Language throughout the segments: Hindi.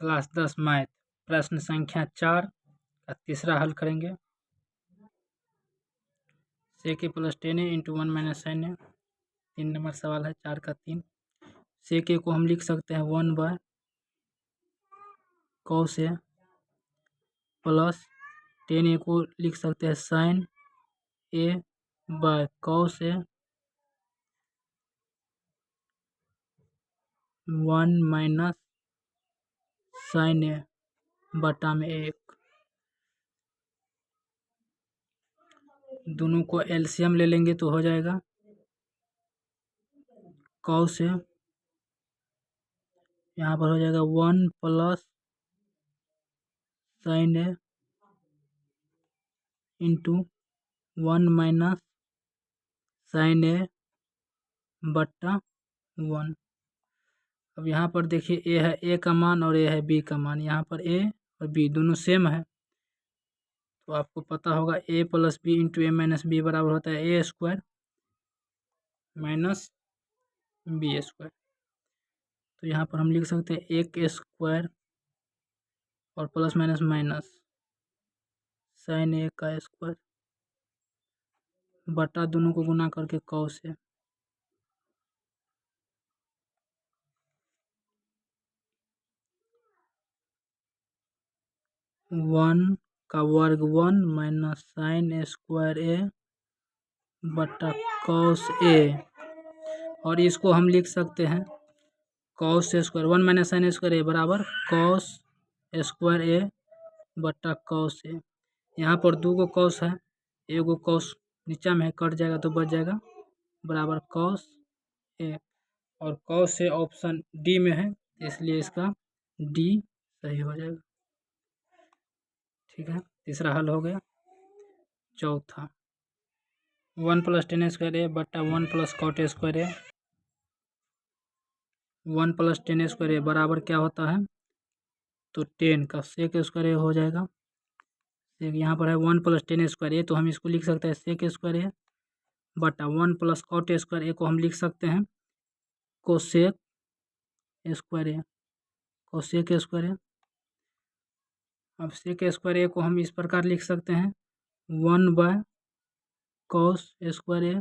क्लास 10 मैथ प्रश्न संख्या 4 का तीसरा हल करेंगे। सेक ए प्लस 10 ए इंटू 1 माइनस साइन ए 3 नंबर सवाल है 4 का 3। सेक ए को हम लिख सकते हैं 1 by cos A plus 10 A को लिख सकते हैं sine A by cos A 1 minus sine A बटा में 1। दोनों को एलसीएम ले लेंगे तो हो जाएगा कॉस ए, यहाँ पर हो जाएगा 1 प्लस साइन ए इंटू 1 माइनस साइन ए बट्टा 1। अब यहाँ पर देखिए ए है ए का मान और ए है बी का मान, यहाँ पर ए और बी दोनों सेम है तो आपको पता होगा ए प्लस बी इंटू ए माइनस बी बराबर होता है ए स्क्वायर माइनस बी स्क्वायर। तो यहाँ पर हम लिख सकते हैं एक स्क्वायर और प्लस माइनस माइनस साइन ए का स्क्वायर बटा दोनों को गुना करके कॉस ए। वन का वर्ग 1 माइनस साइन स्क्वायर ए बटा कॉस ए, और इसको हम लिख सकते हैं cos square 1 minus sine square A बराबर कॉस स्क्वायर ए बटा कॉस ए। यहाँ पर 2 को कॉस है, एगो कॉस नीचा में है कट जाएगा तो बच जाएगा बराबर कॉस ए, और कॉस ए ऑप्शन डी में है इसलिए इसका डी सही हो जाएगा। ठीक है, तीसरा हल हो गया। चौथा 1 प्लस 10 स्क्वायर ए बटा 1 plus cot square A 1 plus 10 square A बराबर क्या होता है तो 10 का सेक स्क्वायर ए हो जाएगा। यहाँ पर है 1 प्लस 10 स्क्वायर ए तो हम इसको लिख सकते हैं सेक स्क्वायर ए बटा 1 प्लस कॉट स्क्वायर ए को हम लिख सकते हैं cosec square A, cosec square A. अब सेक स्क्वायर ए को हम इस प्रकार लिख सकते हैं 1 बाय कॉस स्क्वायर ए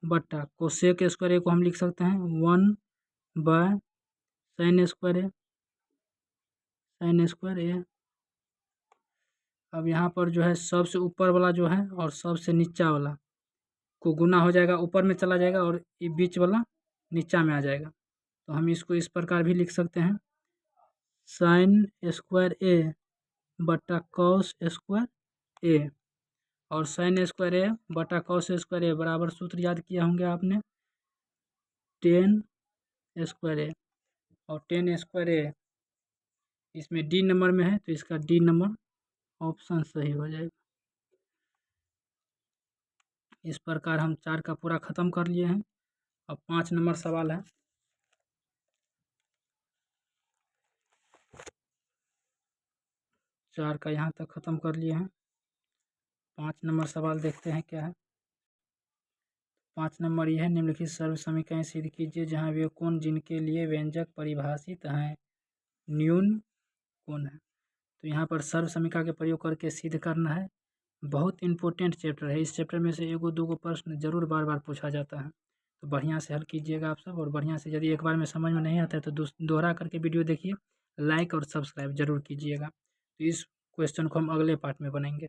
बटा कोसेक स्क्वायर ए को हम लिख सकते हैं 1 by sine square A, sine square A. अब यहाँ पर जो है सबसे ऊपर वाला जो है और सबसे नीचा वाला को गुना हो जाएगा, ऊपर में चला जाएगा और ये बीच वाला नीचा में आ जाएगा। तो हम इसको इस प्रकार भी लिख सकते हैं साइन स्क्वायर ए बटा कॉस स्क्वायर ए, और साइन स्क्वायर ए बटा कॉस स्क्वायर ए बराबर सूत्र याद किया होंगे आपने 10 स्क्वायर ए, और 10 स्क्वायर ए इसमें डी नंबर में है तो इसका डी नंबर ऑप्शन सही हो जाएगा। इस प्रकार हम 4 का पूरा ख़त्म कर लिए हैं। अब 5 नंबर सवाल है। 4 का यहाँ तक ख़त्म कर लिए हैं। 5 नंबर सवाल देखते हैं क्या है। 5 नंबर यह है निम्नलिखित सर्व समीकरण सिद्ध कीजिए जहाँ वे कोण जिनके लिए व्यंजक परिभाषित हैं न्यून कोण है। तो यहाँ पर सर्व समीकरण के प्रयोग करके सिद्ध करना है। बहुत इंपॉर्टेंट चैप्टर है, इस चैप्टर में से एगो दूगो प्रश्न जरूर बार बार पूछा जाता है तो बढ़िया से हल कीजिएगा आप सब। और बढ़िया से यदि एक बार में समझ में नहीं आता है तो दोहरा करके वीडियो देखिए, लाइक और सब्सक्राइब जरूर कीजिएगा। तो इस क्वेश्चन को हम अगले पार्ट में बनाएंगे।